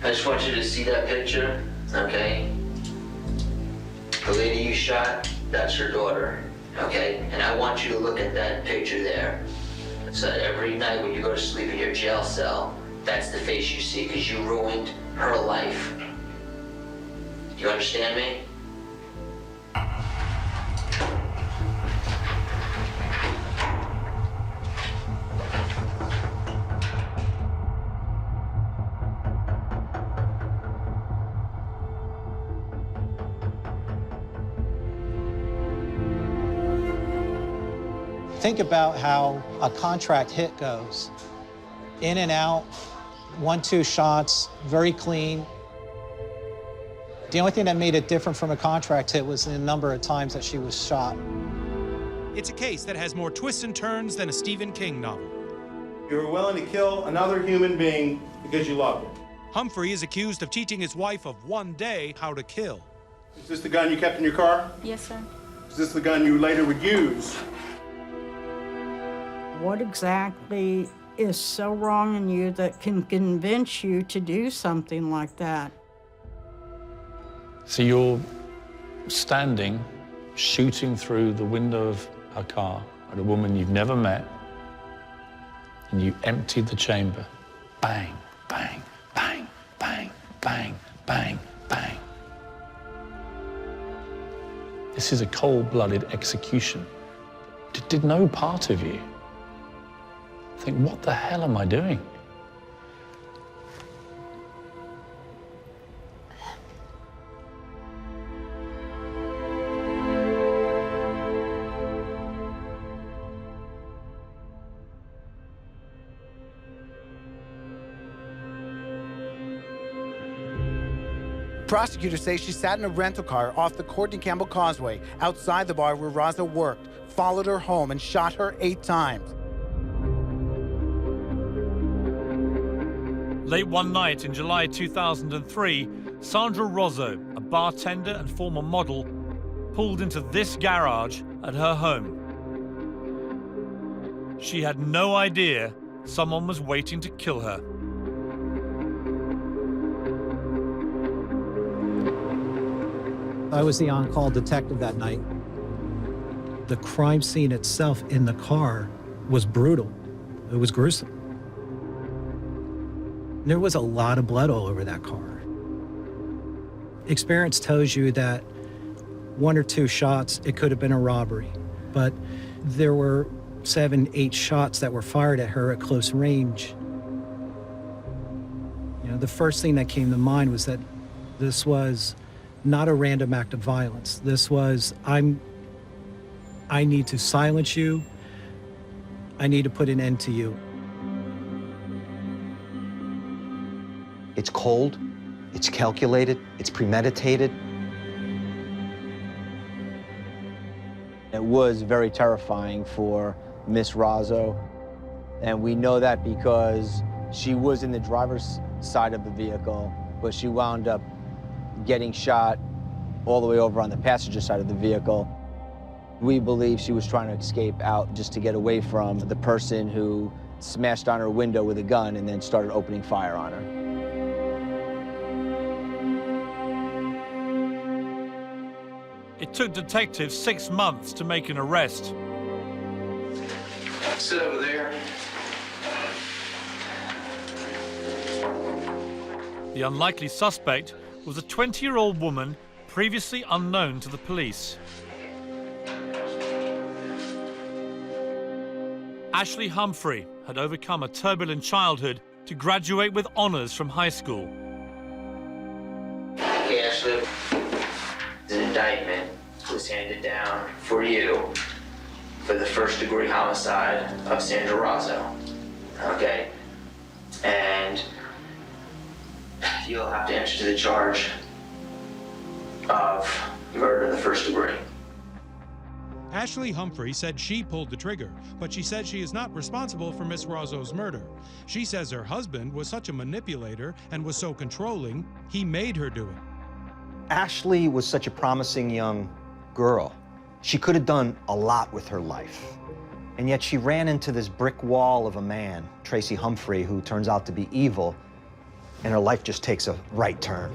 I just want you to see that picture, okay? The lady you shot, that's her daughter, okay? And I want you to look at that picture there. So that every night when you go to sleep in your jail cell, that's the face you see, because you ruined her life. Do you understand me? Think about how a contract hit goes. In and out, 1-2 shots, very clean. The only thing that made it different from a contract hit was the number of times that she was shot. It's a case that has more twists and turns than a Stephen King novel. You were willing to kill another human being because you loved him. Humphrey is accused of teaching his wife of one day how to kill. Is this the gun you kept in your car? Yes, sir. Is this the gun you later would use? What exactly is so wrong in you that can convince you to do something like that? So you're standing, shooting through the window of her car at a woman you've never met, and you emptied the chamber. Bang, bang, bang, bang, bang, bang, bang. This is a cold-blooded execution. Did no part of you think, what the hell am I doing? Prosecutors say she sat in a rental car off the Courtney Campbell Causeway outside the bar where Rozzo worked, followed her home, and shot her 8 times. Late one night in July 2003, Sandee Rozzo, a bartender and former model, pulled into this garage at her home. She had no idea someone was waiting to kill her. I was the on-call detective that night. The crime scene itself in the car was brutal. It was gruesome. There was a lot of blood all over that car. Experience tells you that 1 or 2 shots, it could have been a robbery, but there were 7, 8 shots that were fired at her at close range. You know, the first thing that came to mind was that this was not a random act of violence. This was, I need to silence you. I need to put an end to you. It's cold, it's calculated, it's premeditated. It was very terrifying for Miss Rozzo, and we know that because she was in the driver's side of the vehicle, but she wound up getting shot all the way over on the passenger side of the vehicle. We believe she was trying to escape out just to get away from the person who smashed on her window with a gun and then started opening fire on her. It took detectives 6 months to make an arrest. Sit over there. The unlikely suspect was a 20-year-old woman previously unknown to the police. Ashley Humphrey had overcome a turbulent childhood to graduate with honors from high school. Okay, Ashley. An indictment was handed down for you for the first-degree homicide of Sandee Rozzo. Okay? And you'll have to answer to the charge of murder in the first degree. Ashley Humphrey said she pulled the trigger, but she said she is not responsible for Miss Rozzo's murder. She says her husband was such a manipulator and was so controlling, he made her do it. Ashley was such a promising young girl. She could have done a lot with her life. And yet she ran into this brick wall of a man, Tracy Humphrey, who turns out to be evil. and her life just takes a right turn.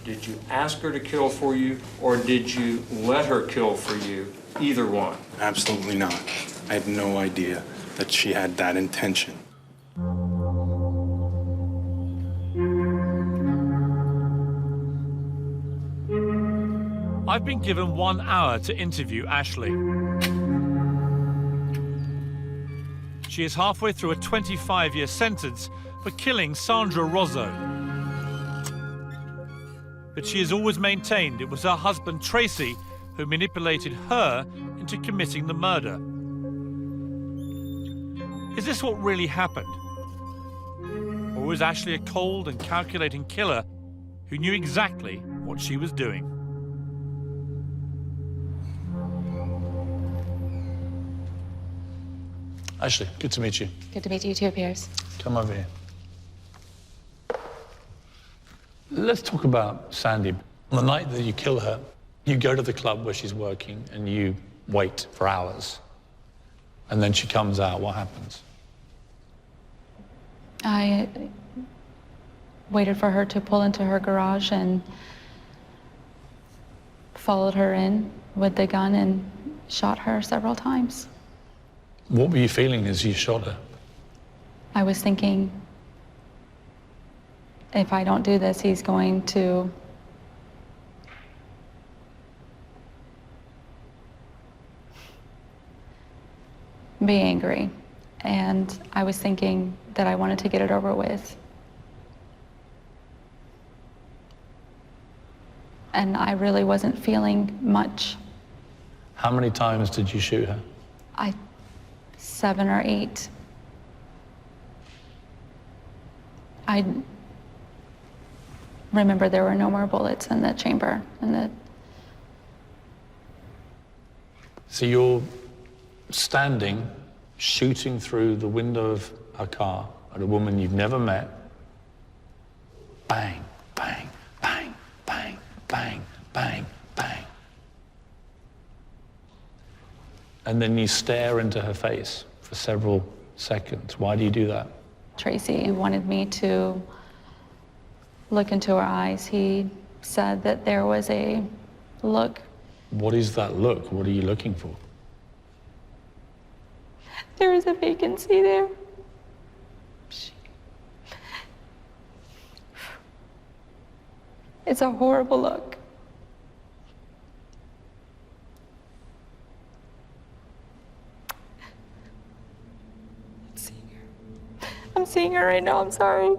Did you ask her to kill for you, or did you let her kill for you? Either one. Absolutely not. I had no idea that she had that intention. I've been given 1 hour to interview Ashley. She is halfway through a 25-year sentence for killing Sandee Rozzo. But she has always maintained it was her husband, Tracy, who manipulated her into committing the murder. Is this what really happened? Or was Ashley a cold and calculating killer who knew exactly what she was doing? Ashley, good to meet you. Good to meet you too, Piers. Come over here. Let's talk about Sandee. On the night that you kill her, you go to the club where she's working and you wait for hours. And then she comes out. What happens? I waited for her to pull into her garage and followed her in with the gun and shot her several times. What were you feeling as you shot her? I was thinking, if I don't do this, he's going to be angry. And I was thinking that I wanted to get it over with. And I really wasn't feeling much. How many times did you shoot her? 7 or 8. I remember there were no more bullets in the chamber. So you're standing, shooting through the window of her car at a woman you've never met. Bang, bang, bang, bang, bang, bang, bang. And then you stare into her face for several seconds. Why do you do that? Tracy wanted me to look into her eyes. He said that there was a look. What is that look? What are you looking for? There is a vacancy there. It's a horrible look. I'm seeing her right now, I'm sorry.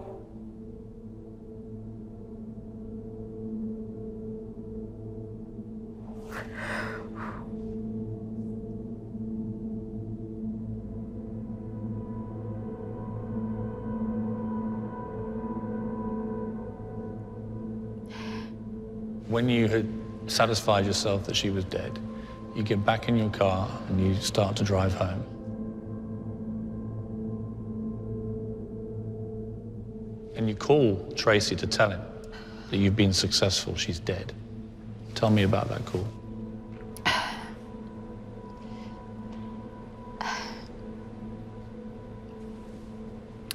When you had satisfied yourself that she was dead, you get back in your car and you start to drive home. And you call Tracy to tell him that you've been successful, she's dead. Tell me about that call.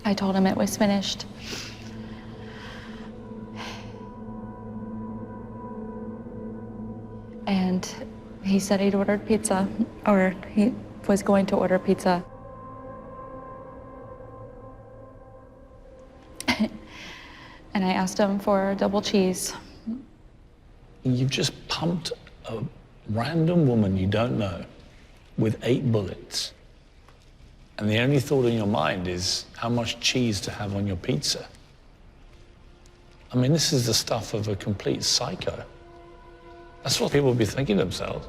I told him it was finished. And he said he'd ordered pizza, or he was going to order pizza. And I asked him for double cheese. You've just pumped a random woman you don't know with 8 bullets. And the only thought in your mind is how much cheese to have on your pizza. I mean, this is the stuff of a complete psycho. That's what people would be thinking themselves.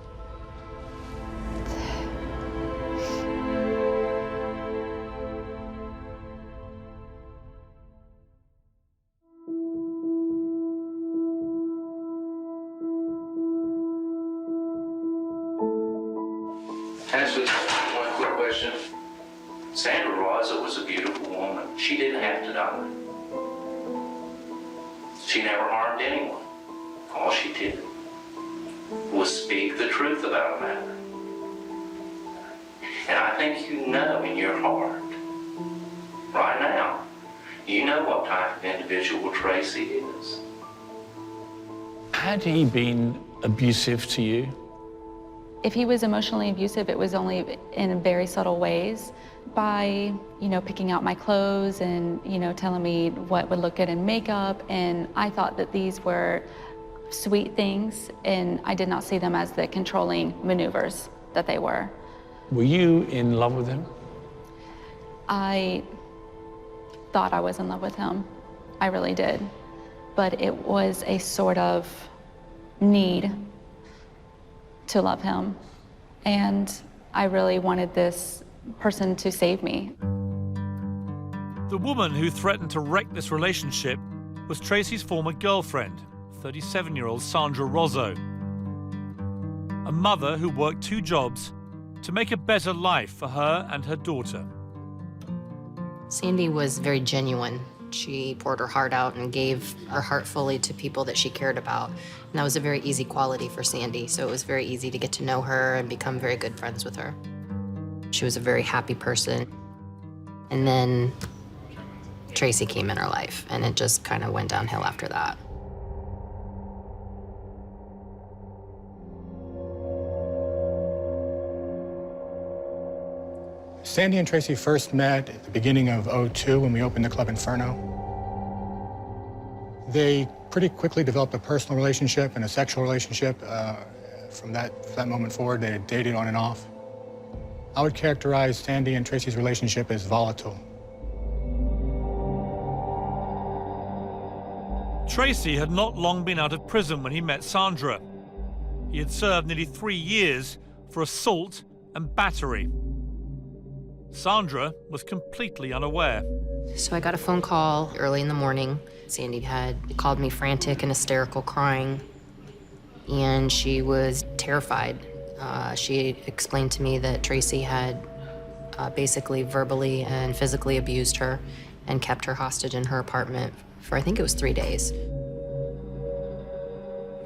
Ashley, one quick question. Sandee Rozzo was a beautiful woman. She didn't have to die. She never harmed anyone. All she did was speak the truth about a matter. And I think you know in your heart, right now, You know what type of individual Tracy is. Had he been abusive to you? If he was emotionally abusive, it was only in very subtle ways. By, picking out my clothes and, telling me what would look good in makeup. And I thought that these were sweet things, and I did not see them as the controlling maneuvers that they were. Were you in love with him? I thought I was in love with him. I really did. But it was a sort of need to love him. And I really wanted this person to save me. The woman who threatened to wreck this relationship was Tracy's former girlfriend, 37-year-old Sandee Rozzo, a mother who worked 2 jobs to make a better life for her and her daughter. Sandee was very genuine. She poured her heart out and gave her heart fully to people that she cared about. And that was a very easy quality for Sandee, so it was very easy to get to know her and become very good friends with her. She was a very happy person. And then Tracy came in her life, and it just kind of went downhill after that. Sandee and Tracy first met at the beginning of '02 when we opened the Club Inferno. They pretty quickly developed a personal relationship and a sexual relationship. From that moment forward, they had dated on and off. I would characterize Sandee and Tracy's relationship as volatile. Tracy had not long been out of prison when he met Sandra. He had served nearly 3 years for assault and battery. Sandra was completely unaware. So I got a phone call early in the morning. Sandee had called me frantic and hysterical, crying, and she was terrified. She explained to me that Tracy had basically verbally and physically abused her and kept her hostage in her apartment for, I think it was 3 days.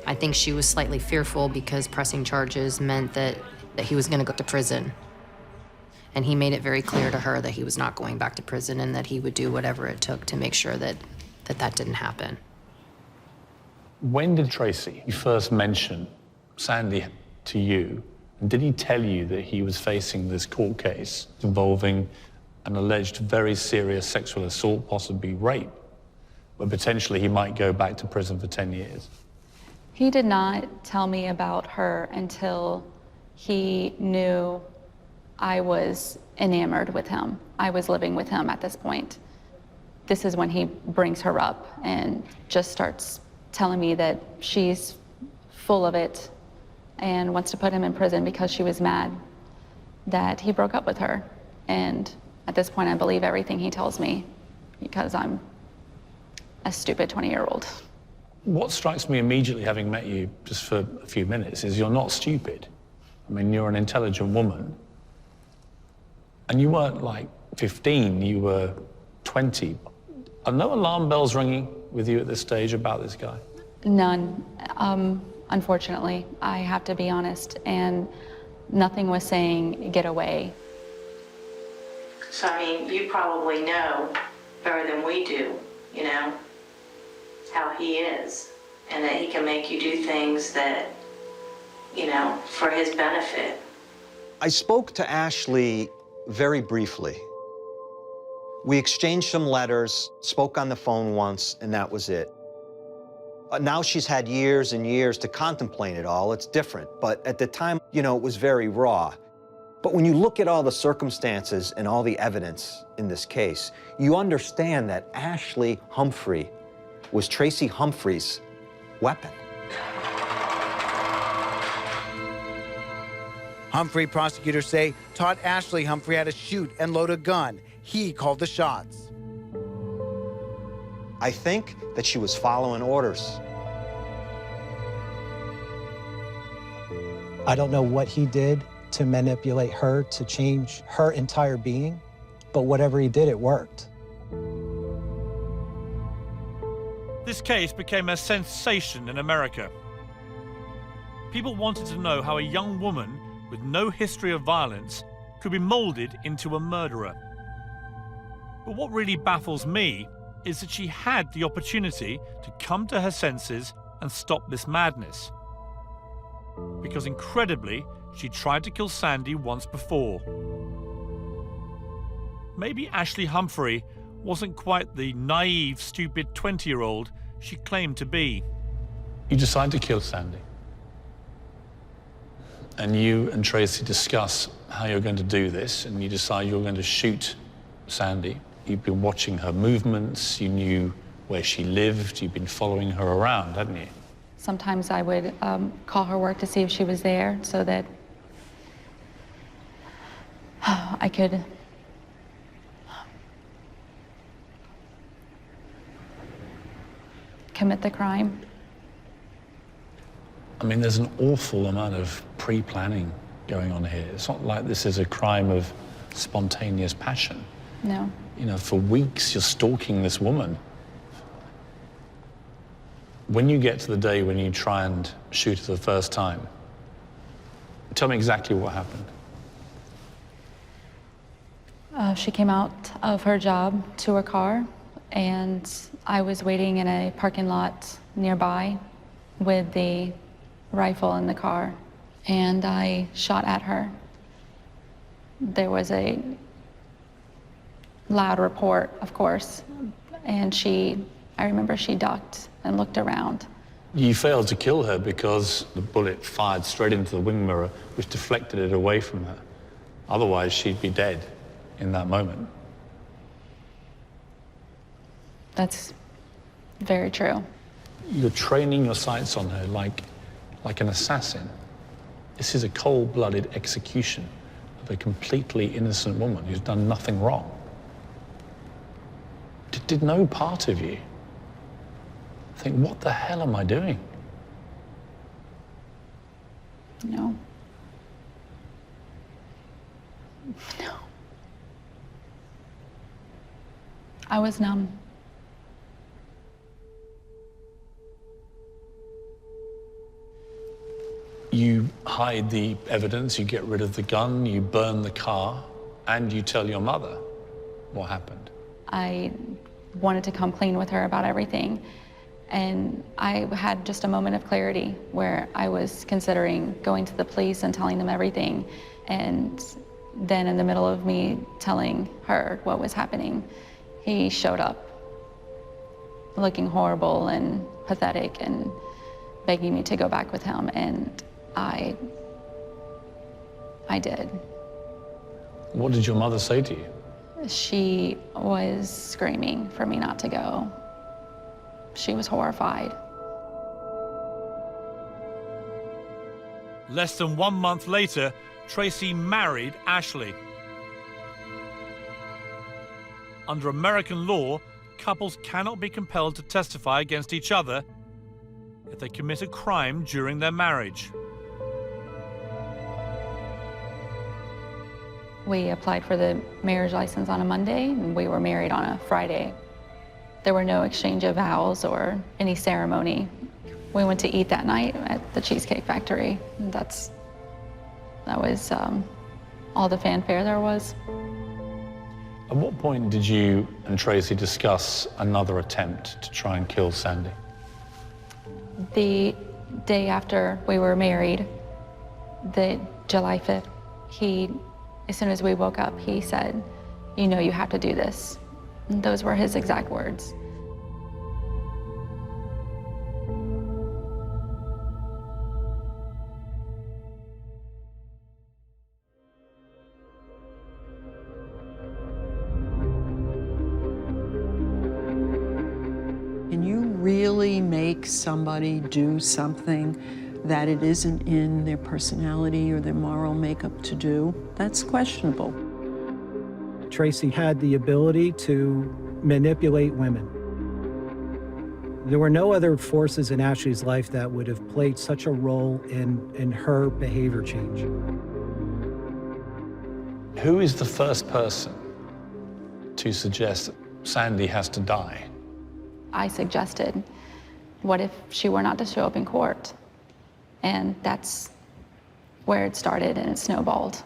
I think she was slightly fearful because pressing charges meant that he was going to go to prison. And he made it very clear to her that he was not going back to prison and that he would do whatever it took to make sure that didn't happen. When did Tracy first mention Sandee to you? And did he tell you that he was facing this court case involving an alleged very serious sexual assault, possibly rape, where potentially he might go back to prison for 10 years? He did not tell me about her until he knew I was enamored with him. I was living with him at this point. This is when he brings her up and just starts telling me that she's full of it and wants to put him in prison because she was mad that he broke up with her. And at this point, I believe everything he tells me because I'm a stupid 20-year-old. What strikes me immediately, having met you just for a few minutes, is you're not stupid. I mean, you're an intelligent woman. And you weren't like 15, you were 20. Are no alarm bells ringing with you at this stage about this guy? None, unfortunately. I have to be honest, and nothing was saying get away. So, I mean, you probably know better than we do, how he is, and that he can make you do things that, for his benefit. I spoke to Ashley very briefly. We exchanged some letters, spoke on the phone once, and that was it. Now she's had years and years to contemplate it all. It's different, but at the time, it was very raw. But when you look at all the circumstances and all the evidence in this case, you understand that Ashley Humphrey was Tracy Humphrey's weapon. Humphrey, prosecutors say, taught Ashley Humphrey how to shoot and load a gun. He called the shots. I think that she was following orders. I don't know what he did to manipulate her to change her entire being, but whatever he did, it worked. This case became a sensation in America. People wanted to know how a young woman with no history of violence could be molded into a murderer. But what really baffles me is that she had the opportunity to come to her senses and stop this madness. Because incredibly, she tried to kill Sandee once before. Maybe Ashley Humphrey wasn't quite the naive, stupid 20-year-old she claimed to be. You decide to kill Sandee. And you and Tracy discuss how you're going to do this, and you decide you're going to shoot Sandee. You've been watching her movements, you knew where she lived, you've been following her around, hadn't you? Sometimes I would call her work to see if she was there so that I could commit the crime. I mean, there's an awful amount of pre-planning going on here. It's not like this is a crime of spontaneous passion. No. You know, for weeks you're stalking this woman. When you get to the day when you try and shoot her the first time, tell me exactly what happened. She came out of her job to her car, and I was waiting in a parking lot nearby with the rifle in the car, and I shot at her. There was a loud report, of course, and I remember she ducked and looked around. You failed to kill her because the bullet fired straight into the wing mirror, which deflected it away from her. Otherwise, she'd be dead in that moment. That's very true. You're training your sights on her like an assassin. This is a cold-blooded execution of a completely innocent woman who's done nothing wrong. Did no part of you think, what the hell am I doing? No. No. I was numb. You hide the evidence, you get rid of the gun, you burn the car, and you tell your mother what happened. I wanted to come clean with her about everything. And I had just a moment of clarity where I was considering going to the police and telling them everything. And then in the middle of me telling her what was happening, he showed up looking horrible and pathetic and begging me to go back with him. And I did. What did your mother say to you? She was screaming for me not to go. She was horrified. Less than 1 month later, Tracy married Ashley. Under American law, couples cannot be compelled to testify against each other if they commit a crime during their marriage. We applied for the marriage license on a Monday, and we were married on a Friday. There were no exchange of vows or any ceremony. We went to eat that night at the Cheesecake Factory. That was all the fanfare there was. At what point did you and Tracy discuss another attempt to try and kill Sandee? The day after we were married, the July 5th, as soon as we woke up, he said, "You know you have to do this." And those were his exact words. Can you really make somebody do something that it isn't in their personality or their moral makeup to do? That's questionable. Tracy had the ability to manipulate women. There were no other forces in Ashley's life that would have played such a role in her behavior change. Who is the first person to suggest that Sandee has to die? I suggested, what if she were not to show up in court? And that's where it started and it snowballed.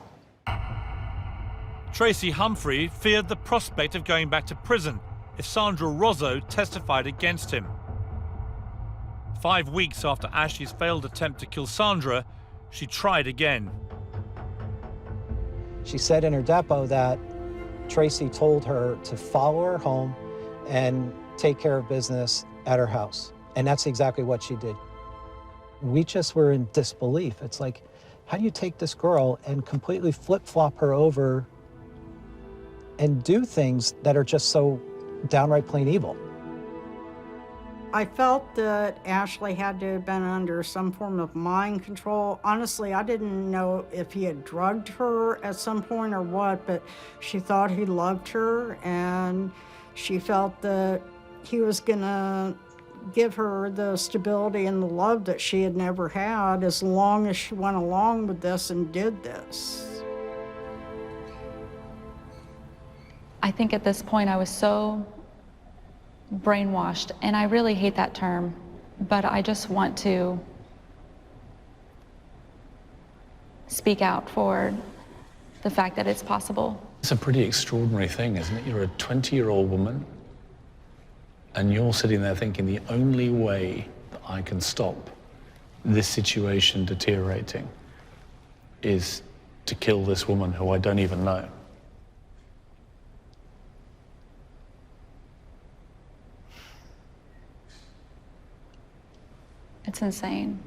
Tracy Humphrey feared the prospect of going back to prison if Sandee Rozzo testified against him. 5 weeks after Ashley's failed attempt to kill Sandra, she tried again. She said in her depo that Tracy told her to follow her home and take care of business at her house. And that's exactly what she did. We just were in disbelief. It's like, how do you take this girl and completely flip-flop her over and do things that are just so downright plain evil? I felt that Ashley had to have been under some form of mind control. Honestly, I didn't know if he had drugged her at some point or what, but she thought he loved her, and she felt that he was gonna give her the stability and the love that she had never had as long as she went along with this and did this. I think at this point I was so brainwashed, and I really hate that term, but I just want to speak out for the fact that it's possible. It's a pretty extraordinary thing, isn't it? You're a 20-year-old woman, and you're sitting there thinking the only way that I can stop this situation deteriorating is to kill this woman who I don't even know. It's insane.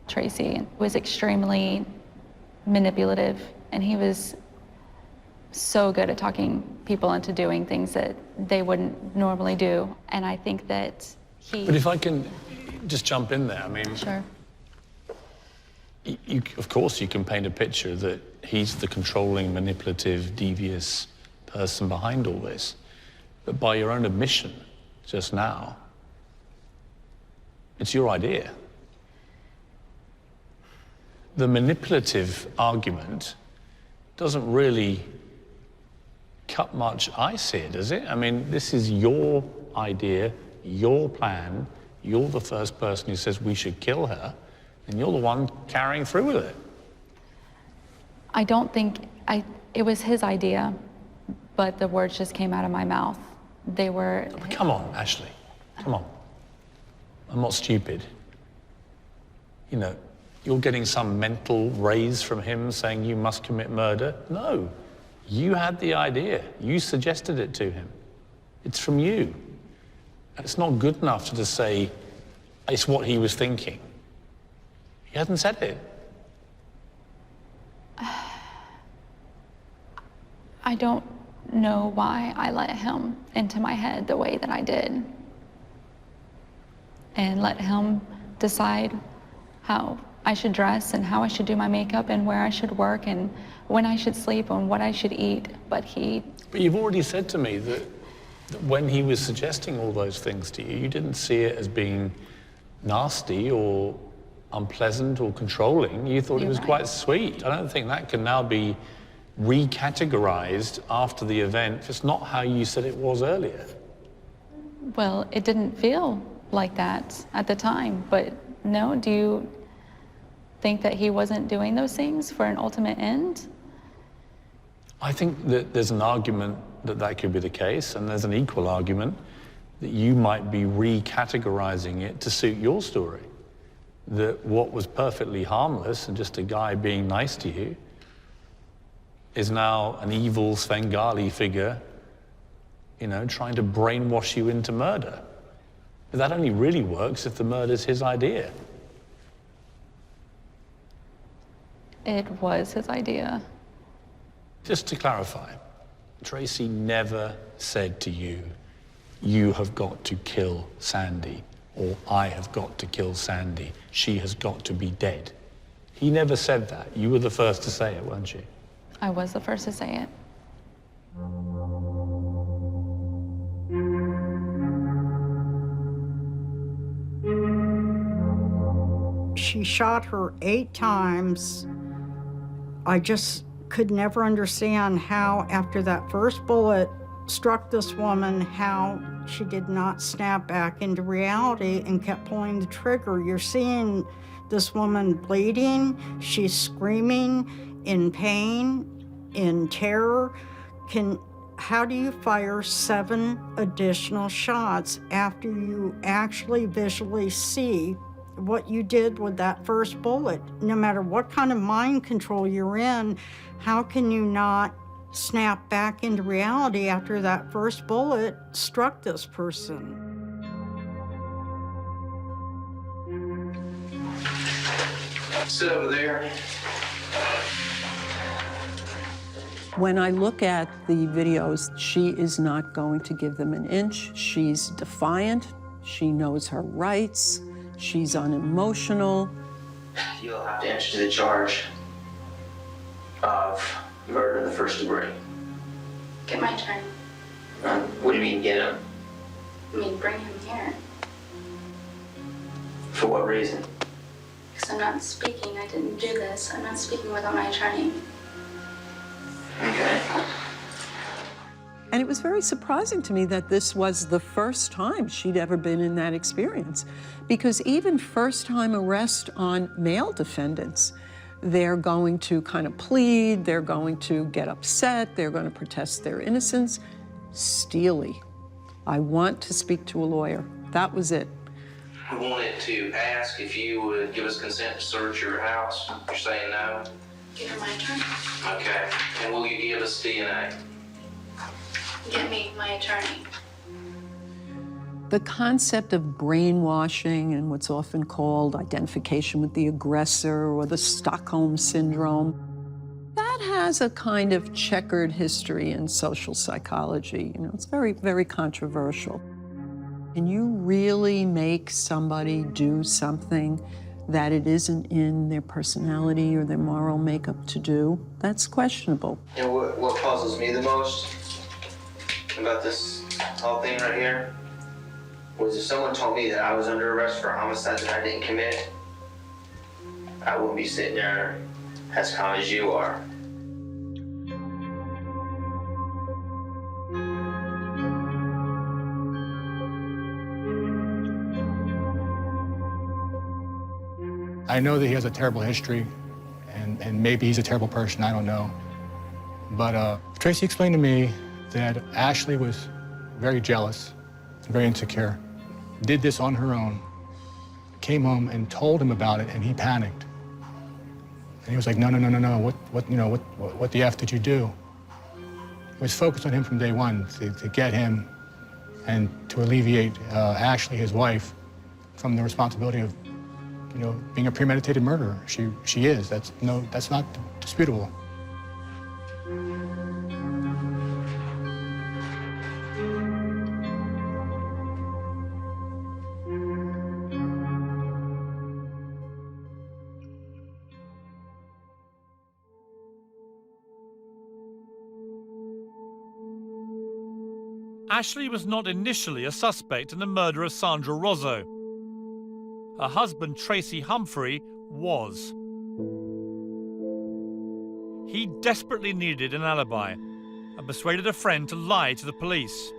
Tracy was extremely manipulative, and he was so good at talking people into doing things that they wouldn't normally do. And I think that he... But if I can just jump in there, I mean... Sure. Of course, you can paint a picture that he's the controlling, manipulative, devious person behind all this. But by your own admission just now, it's your idea. The manipulative argument doesn't really cut much ice here, does it? I mean, this is your idea, your plan. You're the first person who says we should kill her, and you're the one carrying through with it. I don't think it was his idea, but the words just came out of my mouth. They were... Come on, Ashley, come on. I'm not stupid. You know, you're getting some mental raise from him saying you must commit murder. No, you had the idea. You suggested it to him. It's from you. And it's not good enough to just say it's what he was thinking. He hasn't said it. I don't know why I let him into my head the way that I did, and let him decide how I should dress and how I should do my makeup and where I should work and when I should sleep and what I should eat. But you've already said to me that when he was suggesting all those things to you, you didn't see it as being nasty or unpleasant or controlling. You thought it was quite sweet. I don't think that can now be recategorized after the event. It's not how you said it was earlier. Well, it didn't feel like that at the time, but no, do you think that he wasn't doing those things for an ultimate end? I think that there's an argument that that could be the case, and there's an equal argument that you might be recategorizing it to suit your story. That what was perfectly harmless and just a guy being nice to you is now an evil Svengali figure, you know, trying to brainwash you into murder. But that only really works if the murder's his idea. It was his idea. Just to clarify, Tracy never said to you, you have got to kill Sandee, or I have got to kill Sandee. She has got to be dead. He never said that. You were the first to say it, weren't you? I was the first to say it. She shot her 8 times. I just could never understand how, after that first bullet struck this woman, how she did not snap back into reality and kept pulling the trigger. You're seeing this woman bleeding. She's screaming in pain, in terror. How do you fire 7 additional shots after you actually visually see what you did with that first bullet? No matter what kind of mind control you're in, how can you not snap back into reality after that first bullet struck this person? Sit over there. When I look at the videos, she is not going to give them an inch. She's defiant. She knows her rights. She's unemotional. You'll have to answer to the charge of murder in the first degree. Get my turn. What do you mean, get him? I mean, bring him here. For what reason? Because I'm not speaking. I didn't do this. I'm not speaking without my attorney. Okay. And it was very surprising to me that this was the first time she'd ever been in that experience. Because even first-time arrest on male defendants, they're going to kind of plead, they're going to get upset, they're going to protest their innocence. Steely. I want to speak to a lawyer. That was it. I wanted to ask if you would give us consent to search your house. You're saying no? Give her my attorney. Okay. And will you give us DNA? Get me my attorney. The concept of brainwashing and what's often called identification with the aggressor or the Stockholm syndrome, that has a kind of checkered history in social psychology. You know, it's very, very controversial. Can you really make somebody do something that it isn't in their personality or their moral makeup to do? That's questionable. And what puzzles me the most about this whole thing right here was if someone told me that I was under arrest for a homicide that I didn't commit, I wouldn't be sitting there as calm as you are. I know that he has a terrible history, and maybe he's a terrible person, I don't know. But Tracy explained to me that Ashley was very jealous, very insecure, did this on her own, came home and told him about it, and he panicked. And he was like, no, what the F did you do? It was focused on him from day one to get him and to alleviate Ashley, his wife, from the responsibility of being a premeditated murderer. She is. That's not disputable. Ashley was not initially a suspect in the murder of Sandee Rozzo. Her husband, Tracy Humphrey, was. He desperately needed an alibi and persuaded a friend to lie to the police.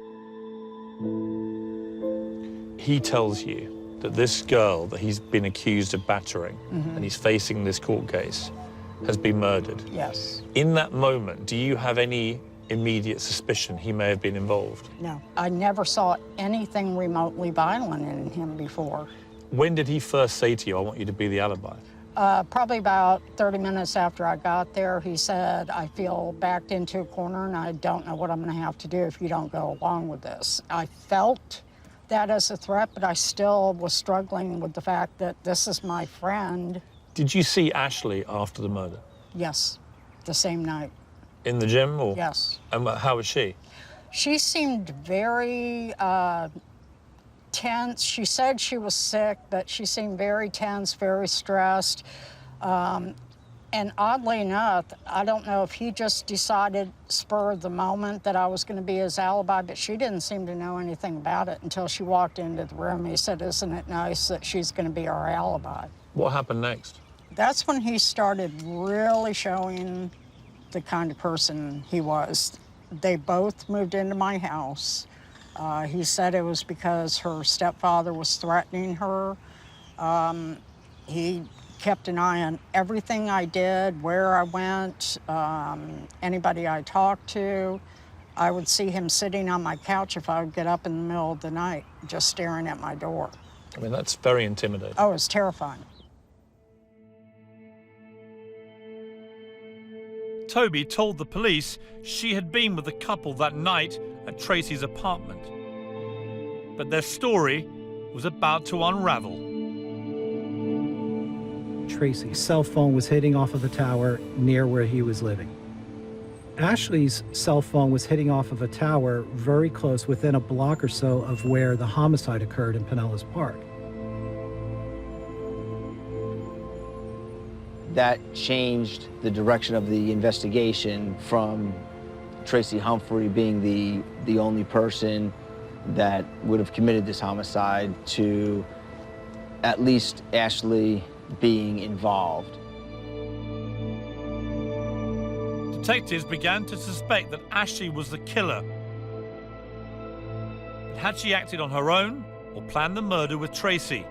He tells you that this girl that he's been accused of battering and he's facing this court case has been murdered. Yes. In that moment, do you have any immediate suspicion he may have been involved? No. I never saw anything remotely violent in him before. When did he first say to you, I want you to be the alibi? Probably about 30 minutes after I got there, he said, I feel backed into a corner and I don't know what I'm gonna have to do if you don't go along with this. I felt that as a threat, but I still was struggling with the fact that this is my friend. Did you see Ashley after the murder? Yes, the same night. In the gym, or? Yes. And how was she? She seemed very tense. She said she was sick, but she seemed very tense, very stressed. And oddly enough, I don't know if he just decided spur of the moment that I was going to be his alibi, but she didn't seem to know anything about it until she walked into the room. He said, isn't it nice that she's going to be our alibi? What happened next? That's when he started really showing the kind of person he was. They both moved into my house. He said it was because her stepfather was threatening her. He kept an eye on everything I did, where I went, anybody I talked to. I would see him sitting on my couch if I would get up in the middle of the night, just staring at my door. I mean, that's very intimidating. Oh, it was terrifying. Toby told the police she had been with the couple that night at Tracy's apartment. But their story was about to unravel. Tracy's cell phone was hitting off of a tower near where he was living. Ashley's cell phone was hitting off of a tower very close, within a block or so of where the homicide occurred in Pinellas Park. That changed the direction of the investigation from Tracy Humphrey being the only person that would have committed this homicide to at least Ashley being involved. Detectives began to suspect that Ashley was the killer. But had she acted on her own or planned the murder with Tracy?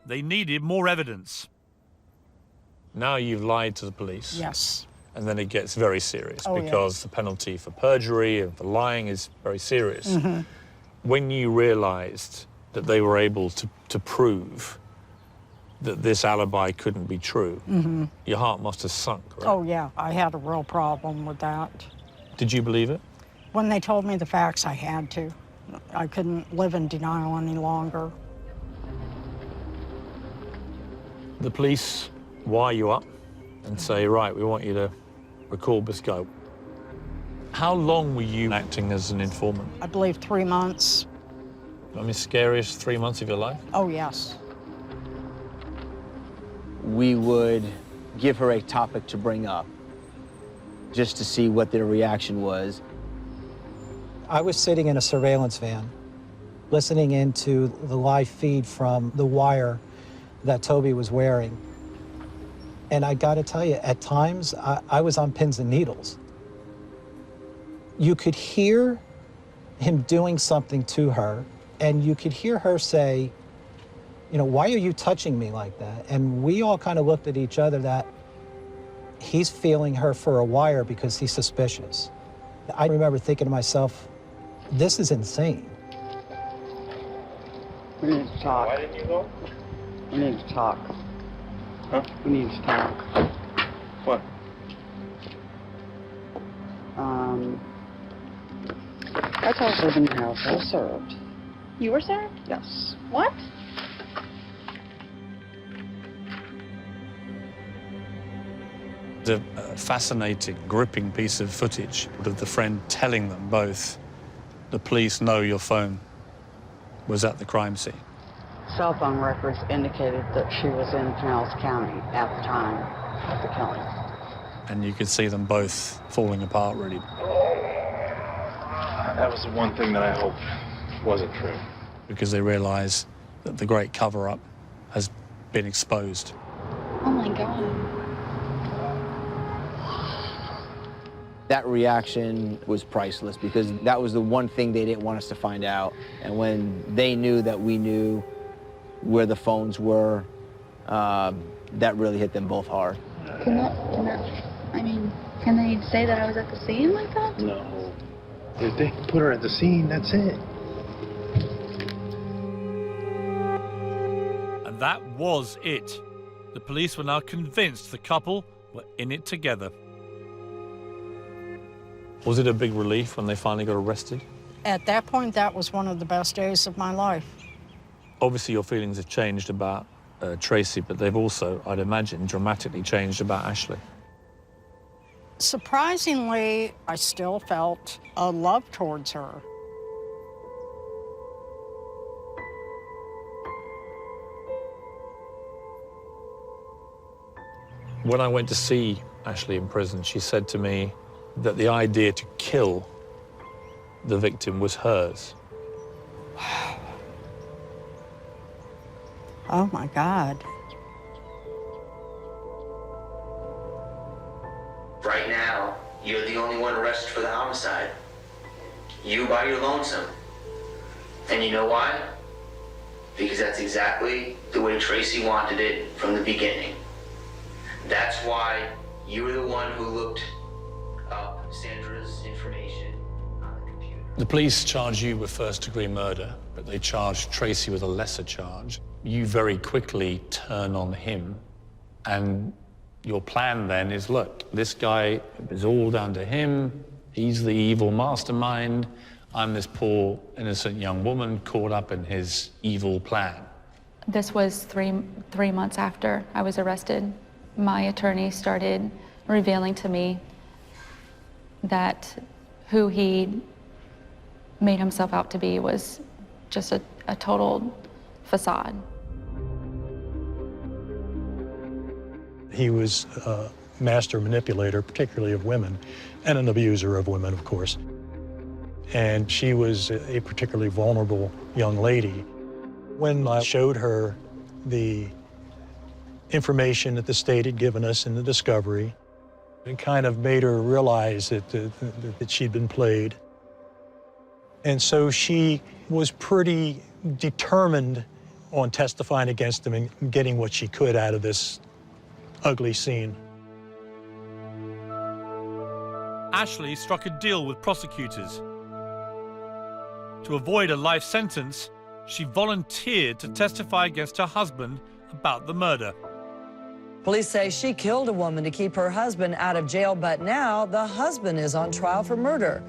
They needed more evidence. Now you've lied to the police. Yes. And then it gets very serious Oh, because yeah. the penalty for perjury and for lying is very serious. Mm-hmm. When you realized that they were able to prove that this alibi couldn't be true, Mm-hmm. your heart must have sunk, right? Oh, yeah. I had a real problem with that. Did you believe it? When they told me the facts, I had to. I couldn't live in denial any longer. The police wire you up and say, right, we want you to record this guy. How long were you acting as an informant? I believe 3 months. I mean, scariest 3 months of your life? Oh, yes. We would give her a topic to bring up just to see what their reaction was. I was sitting in a surveillance van, listening into the live feed from the wire that Toby was wearing. And I gotta tell you, at times, I was on pins and needles. You could hear him doing something to her, and you could hear her say, you know, why are you touching me like that? And we all kind of looked at each other that he's feeling her for a wire because he's suspicious. I remember thinking to myself, this is insane. We need to talk. Why didn't you go? We need to talk. Huh? We need to talk. What? I told her in the house I was served. You were served? Yes. What? It's a fascinating, gripping piece of footage of the friend telling them both, the police know your phone was at the crime scene. Cell phone records indicated that she was in Pinellas County at the time of the killing. And you could see them both falling apart, really. That was the one thing that I hoped wasn't true. Because they realize that the great cover-up has been exposed. Oh my God. That reaction was priceless because that was the one thing they didn't want us to find out. And when they knew that we knew where the phones were, that really hit them both hard. Can they say that I was at the scene like that? No. If they put her at the scene, that's it. And that was it. The police were now convinced the couple were in it together. Was it a big relief when they finally got arrested? At that point, that was one of the best days of my life. Obviously, your feelings have changed about Tracy, but they've also, I'd imagine, dramatically changed about Ashley. Surprisingly, I still felt a love towards her. When I went to see Ashley in prison, she said to me that the idea to kill the victim was hers. Oh my God. Right now, you're the only one arrested for the homicide. You by your lonesome. And you know why? Because that's exactly the way Tracy wanted it from the beginning. That's why you were the one who looked up Sandra's information on the computer. The police charge you with first-degree murder, but they charge Tracy with a lesser charge. You very quickly turn on him, and your plan then is, look, this guy is all down to him. He's the evil mastermind. I'm this poor, innocent young woman caught up in his evil plan. This was three months after I was arrested. My attorney started revealing to me that who he made himself out to be was just a total facade. He was a master manipulator, particularly of women, and an abuser of women, of course. And she was a particularly vulnerable young lady. When I showed her the information that the state had given us in the discovery, it kind of made her realize that she'd been played. And so she was pretty determined on testifying against him and getting what she could out of this ugly scene. Ashley struck a deal with prosecutors. To avoid a life sentence, she volunteered to testify against her husband about the murder. Police say she killed a woman to keep her husband out of jail, but now the husband is on trial for murder.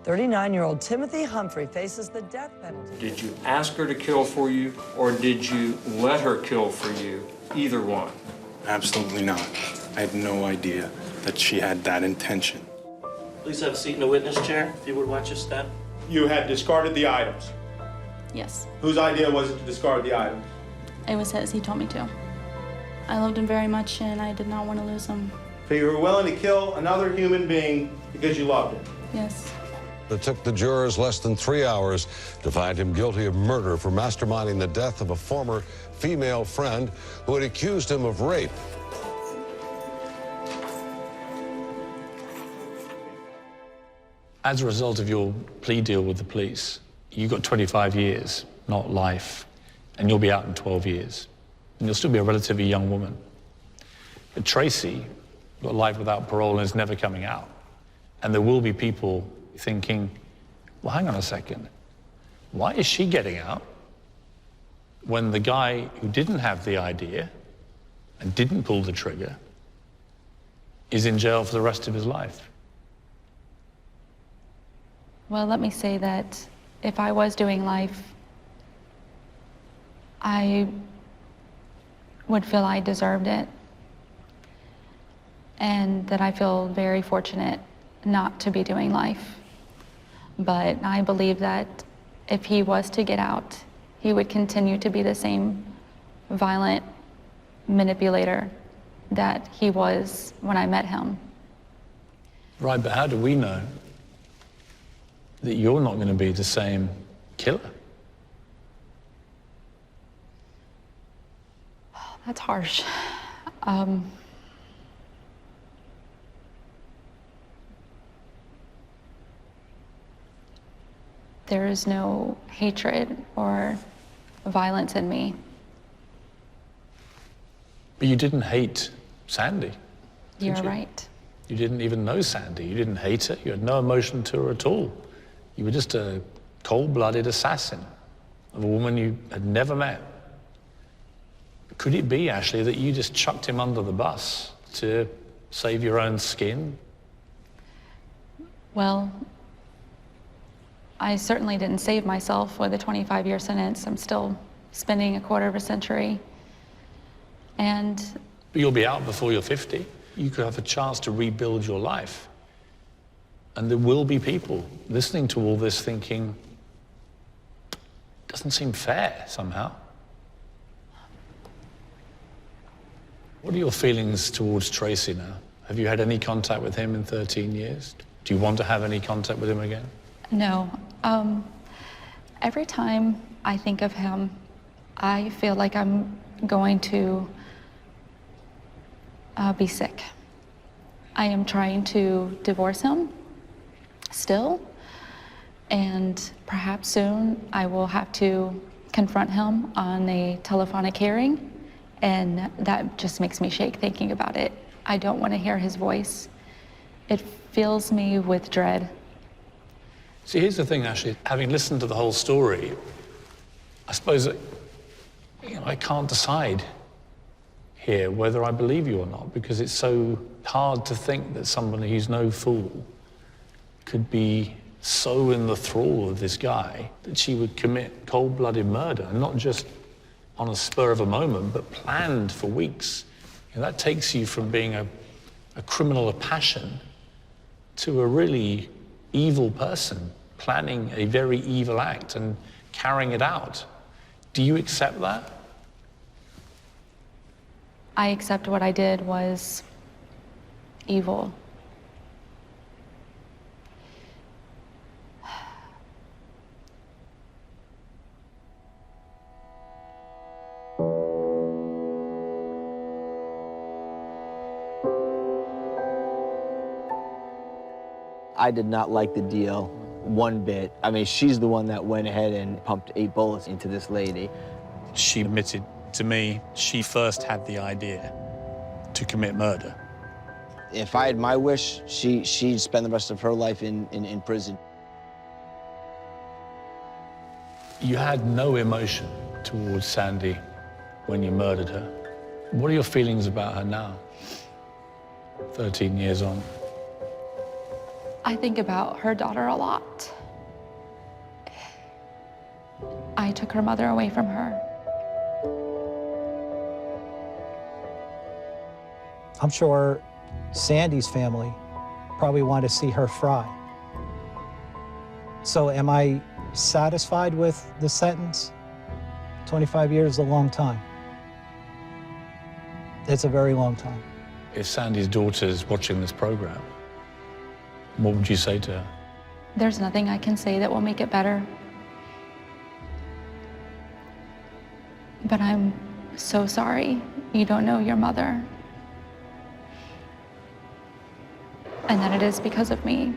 39-year-old Timothy Humphrey faces the death penalty. Did you ask her to kill for you, or did you let her kill for you? Either one. Absolutely not. I had no idea that she had that intention. Please have a seat in the witness chair, if you would watch your step. You had discarded the items. Yes, Whose idea was it to discard the items? it was his. He told me to. I loved him very much, and I did not want to lose him. So you were willing to kill another human being because you loved him? Yes. It took the jurors less than 3 hours to find him guilty of murder for masterminding the death of a former female friend who had accused him of rape. As a result of your plea deal with the police, you got 25 years, not life, and you'll be out in 12 years. And you'll still be a relatively young woman. But Tracy got life without parole and is never coming out. And there will be people thinking, well, hang on a second. Why is she getting out when the guy who didn't have the idea and didn't pull the trigger is in jail for the rest of his life? Well, let me say that if I was doing life, I would feel I deserved it, and that I feel very fortunate not to be doing life. But I believe that if he was to get out, he would continue to be the same violent manipulator that he was when I met him. Right, but how do we know that you're not going to be the same killer? That's harsh. There is no hatred or violence in me. But you didn't hate Sandee. You're did you? right. You didn't even know Sandee. You didn't hate her. You had no emotion to her at all. You were just a cold-blooded assassin of a woman you had never met. Could it be, Ashley, that you just chucked him under the bus to save your own skin? Well, I certainly didn't save myself with a 25-year sentence. I'm still spending a quarter of a century. And But you'll be out before you're 50. You could have a chance to rebuild your life. And there will be people listening to all this thinking, doesn't seem fair somehow. What are your feelings towards Tracy now? Have you had any contact with him in 13 years? Do you want to have any contact with him again? no, every time I think of him, I feel like I'm going to be sick. I am trying to divorce him still, and perhaps soon I will have to confront him on a telephonic hearing, and that just makes me shake thinking about it. I don't want to hear his voice. It fills me with dread See, here's the thing, actually. Having listened to the whole story, I suppose that, I can't decide here whether I believe you or not, because it's so hard to think that somebody who's no fool could be so in the thrall of this guy that she would commit cold-blooded murder, and not just on a spur of a moment, but planned for weeks. That takes you from being a criminal of passion to a really evil person planning a very evil act and carrying it out. Do you accept that? I accept what I did was evil. I did not like the deal one bit. I mean, she's the one that went ahead and pumped 8 bullets into this lady. She admitted to me she first had the idea to commit murder. If I had my wish, she'd spend the rest of her life in prison. You had no emotion towards Sandee when you murdered her. What are your feelings about her now, 13 years on? I think about her daughter a lot. I took her mother away from her. I'm sure Sandee's family probably want to see her fry. So am I satisfied with the sentence? 25 years is a long time. It's a very long time. If Sandee's daughter's watching this program, what would you say to her? There's nothing I can say that will make it better. But I'm so sorry you don't know your mother. And that it is because of me.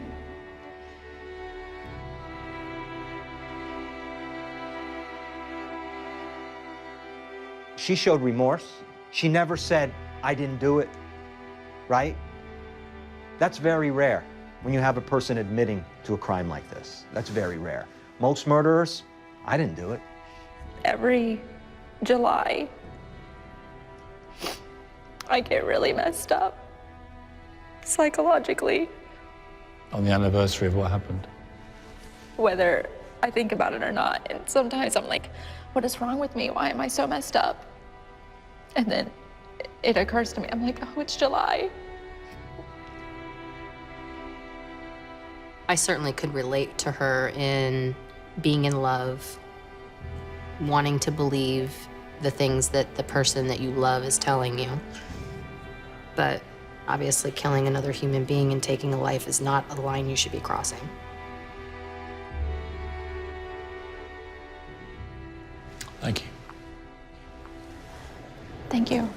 She showed remorse. She never said, I didn't do it, right? That's very rare when you have a person admitting to a crime like this. That's very rare. Most murderers, I didn't do it. Every July, I get really messed up psychologically. On the anniversary of what happened? Whether I think about it or not. And sometimes I'm like, what is wrong with me? Why am I so messed up? And then it occurs to me, I'm like, oh, it's July. I certainly could relate to her in being in love, wanting to believe the things that the person that you love is telling you. But obviously killing another human being and taking a life is not a line you should be crossing. Thank you. Thank you.